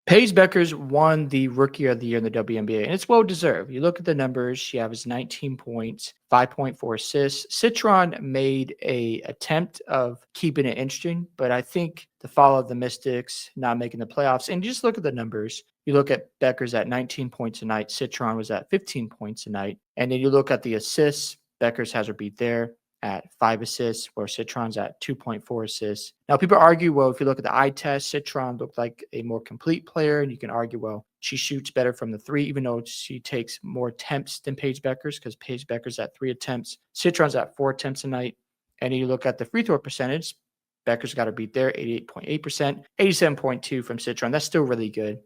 Paige Beckers won the Rookie of the Year in the WNBA, and it's well deserved. You look at the numbers; she averaged 19 points, 5.4 assists. Citron made a attempt of keeping it interesting, but I think the fall of the Mystics not making the playoffs, and you just look at the numbers. You look at Beckers at 19 points a night. Citron was at 15 points a night, and then you look at the assists. Beckers has her beat there at 5 assists, where Citron's at 2.4 assists. Now, people argue, well, if you look at the eye test, Citron looked like a more complete player, and you can argue, well, she shoots better from the three, even though she takes more attempts than Paige Beckers, because Paige Beckers at 3 attempts. Citron's at 4 attempts a night. And you look at the free throw percentage, Beckers got her beat there, 88.8%, 87.2 from Citron. That's still really good.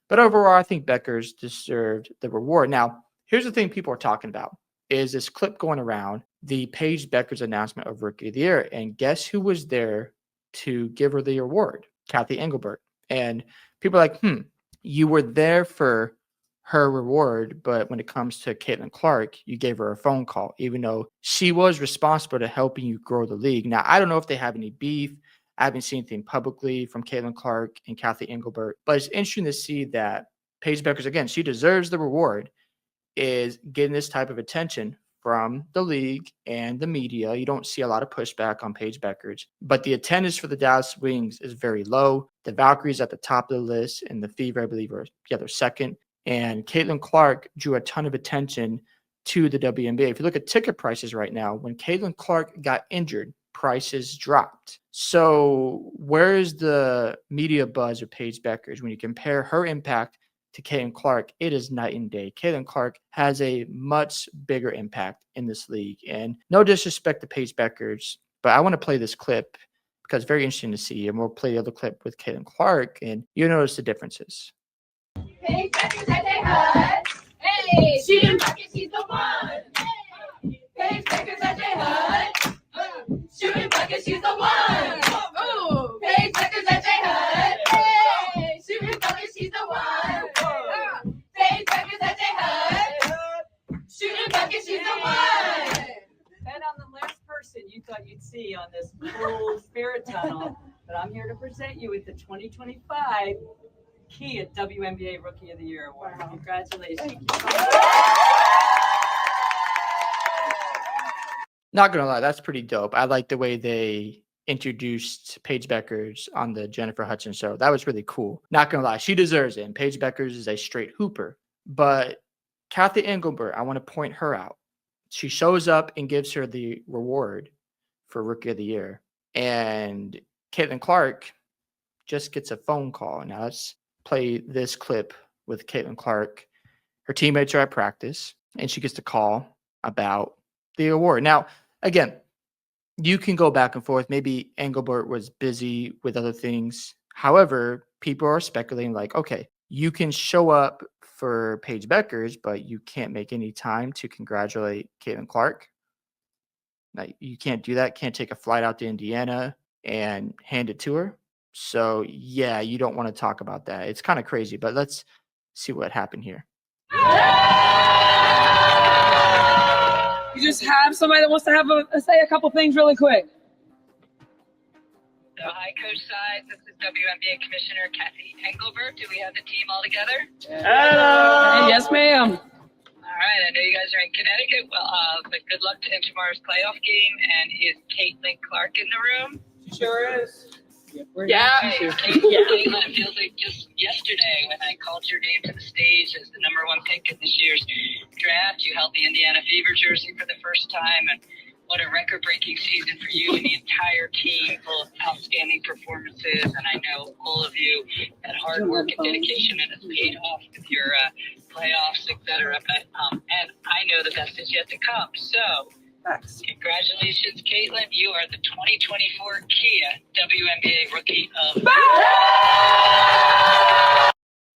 But overall, I think Beckers deserved the reward. Now, here's the thing people are talking about, is this clip going around, the Paige Beckers announcement of Rookie of the Year. And guess who was there to give her the award? Cathy Engelbert. And people are like, you were there for her reward, but when it comes to Caitlin Clark, you gave her a phone call, even though she was responsible to helping you grow the league. Now, I don't know if they have any beef. I haven't seen anything publicly from Caitlin Clark and Cathy Engelbert, but it's interesting to see that Paige Beckers, again, she deserves the reward, is getting this type of attention from the league and the media. You don't see a lot of pushback on Paige Beckers, but the attendance for the Dallas Wings is very low. The Valkyries at the top of the list, and the Fever, I believe, they're second. And Caitlin Clark drew a ton of attention to the WNBA. If you look at ticket prices right now, when Caitlin Clark got injured, prices dropped. So where is the media buzz of Paige Beckers when you compare her impact to Caitlin Clark? It is night and day. Caitlin Clark has a much bigger impact in this league. And no disrespect to Paige Beckers, but I want to play this clip because it's very interesting to see. And we'll play the other clip with Caitlin Clark, and you'll notice the differences. Paige Beckers at their hut. Hey, she didn't bucket, she's the one. Hey, Paige Beckers at their hut. Shooting bucket, she's the one. Ooh, Paige Beckers at their hut. Hey, shooting bucket, she's the one. Paige Beckers at their hut. Shooting bucket, she's the one. And on the last person you thought you'd see on this cool spirit tunnel, but I'm here to present you with the 2025 Kia WNBA Rookie of the Year Award. Wow. Congratulations. Not gonna lie, that's pretty dope. I like the way they introduced Paige Beckers on the Jennifer Hudson show. That was really cool. Not gonna lie, she deserves it. And Paige Beckers is a straight hooper. But Cathy Engelbert, I want to point her out. She shows up and gives her the reward for Rookie of the Year. And Caitlin Clark just gets a phone call. Now let's play this clip with Caitlin Clark. Her teammates are at practice, and she gets a call about the award. Now, again, you can go back and forth. Maybe Engelbert was busy with other things. However, people are speculating like, okay, you can show up for Paige Beckers, but you can't make any time to congratulate Caitlin Clark. Like, you can't do that. Can't take a flight out to Indiana and hand it to her. So, yeah, you don't want to talk about that. It's kind of crazy, but let's see what happened here. You just have somebody that wants to have say a couple things really quick. So, hi, Coach Sides. This is WNBA Commissioner Cathy Engelbert. Do we have the team all together? Hello. Hey, yes, ma'am. All right. I know you guys are in Connecticut. Well, but good luck in tomorrow's playoff game. And is Caitlin Clark in the room? She sure is. Yeah. Caitlin, it feels like just yesterday when I called your name to the stage as the number one pick in this year's draft. You held the Indiana Fever jersey for the first time, and what a record-breaking season for you and the entire team, full of outstanding performances. And I know all of you had hard work and dedication, and it's paid off with your playoffs, etc. But and I know the best is yet to come. So. Congratulations, Caitlin. You are the 2024 Kia WNBA Rookie of the Year.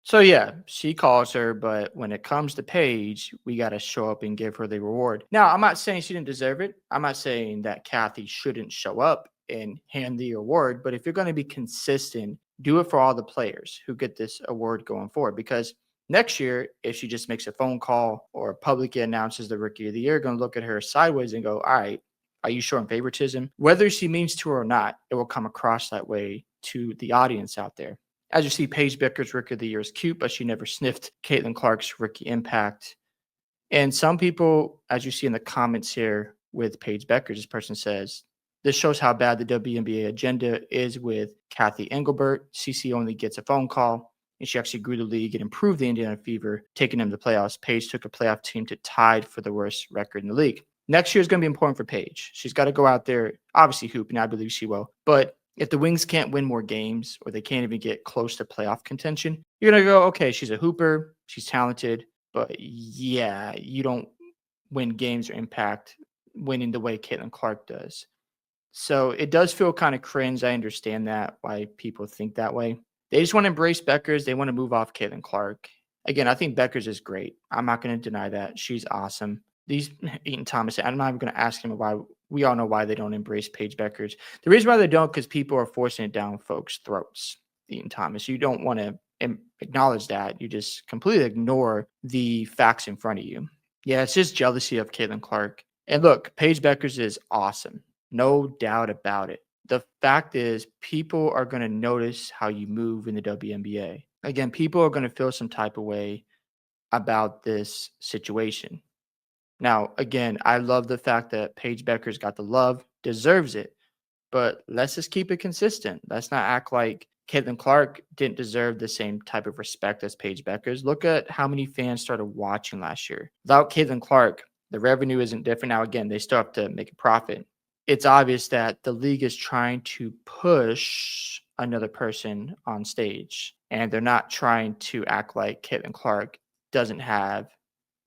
So, yeah, she calls her, but when it comes to Paige, we got to show up and give her the reward. Now, I'm not saying she didn't deserve it. I'm not saying that Cathy shouldn't show up and hand the award, but if you're going to be consistent, do it for all the players who get this award going forward, because next year, if she just makes a phone call or publicly announces the Rookie of the Year, going to look at her sideways and go, all right, are you showing favoritism? Whether she means to or not, it will come across that way to the audience out there. As you see, Paige Becker's Rookie of the Year is cute, but she never sniffed Caitlin Clark's rookie impact. And some people, as you see in the comments here with Paige Becker, this person says, this shows how bad the WNBA agenda is with Cathy Engelbert. CC only gets a phone call, and she actually grew the league and improved the Indiana Fever, taking them to the playoffs. Paige took a playoff team to tied for the worst record in the league. Next year is going to be important for Paige. She's got to go out there, obviously hoop, and I believe she will. But if the Wings can't win more games or they can't even get close to playoff contention, you're going to go, okay, she's a hooper, she's talented, but yeah, you don't win games or impact winning the way Caitlin Clark does. So it does feel kind of cringe. I understand that, why people think that way. They just want to embrace Beckers. They want to move off Caitlin Clark. Again, I think Beckers is great. I'm not going to deny that. She's awesome. These Eaton Thomas, I'm not even going to ask him why. We all know why they don't embrace Paige Beckers. The reason why they don't, because people are forcing it down folks' throats. Eaton Thomas, you don't want to acknowledge that. You just completely ignore the facts in front of you. Yeah, it's just jealousy of Caitlin Clark. And look, Paige Beckers is awesome. No doubt about it. The fact is, people are going to notice how you move in the WNBA. Again, people are going to feel some type of way about this situation. Now, again, I love the fact that Paige Beckers got the love, deserves it, but let's just keep it consistent. Let's not act like Caitlin Clark didn't deserve the same type of respect as Paige Beckers. Look at how many fans started watching last year. Without Caitlin Clark, the revenue isn't different. Now, again, they still have to make a profit. It's obvious that the league is trying to push another person on stage, and they're not trying to act like Caitlin Clark doesn't have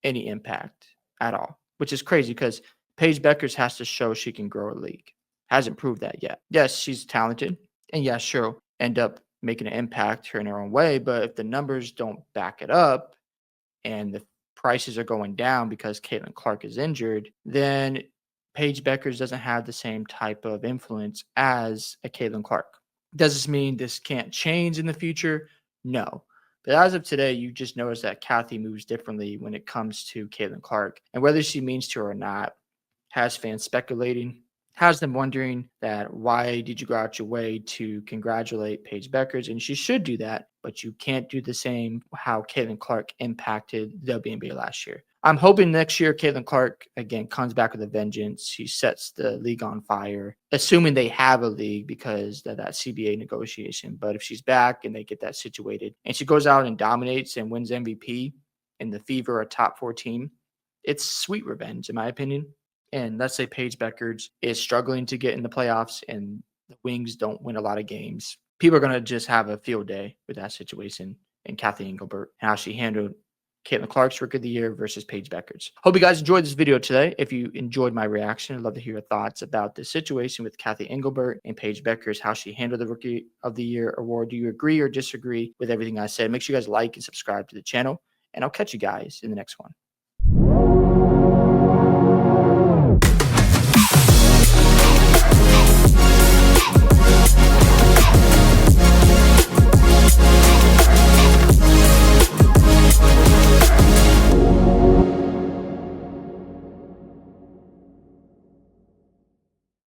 any impact at all, which is crazy because Paige Beckers has to show she can grow a league. Hasn't proved that yet. Yes, she's talented, and yes, she'll end up making an impact here in her own way, but if the numbers don't back it up and the prices are going down because Caitlin Clark is injured, then Paige Beckers doesn't have the same type of influence as a Caitlin Clark. Does this mean this can't change in the future? No. But as of today, you just notice that Cathy moves differently when it comes to Caitlin Clark. And whether she means to or not, has fans speculating, has them wondering that why did you go out your way to congratulate Paige Beckers? And she should do that, but you can't do the same how Caitlin Clark impacted the WNBA last year. I'm hoping next year Caitlin Clark, again, comes back with a vengeance. She sets the league on fire, assuming they have a league because of that CBA negotiation. But if she's back and they get that situated and she goes out and dominates and wins MVP and the Fever a top 4 team, it's sweet revenge, in my opinion. And let's say Paige Beckers is struggling to get in the playoffs and the Wings don't win a lot of games. People are going to just have a field day with that situation and Cathy Engelbert and how she handled Caitlin Clark's Rookie of the Year versus Paige Beckers. Hope you guys enjoyed this video today. If you enjoyed my reaction, I'd love to hear your thoughts about the situation with Cathy Engelbert and Paige Beckers, how she handled the Rookie of the Year award. Do you agree or disagree with everything I said? Make sure you guys like and subscribe to the channel, and I'll catch you guys in the next one.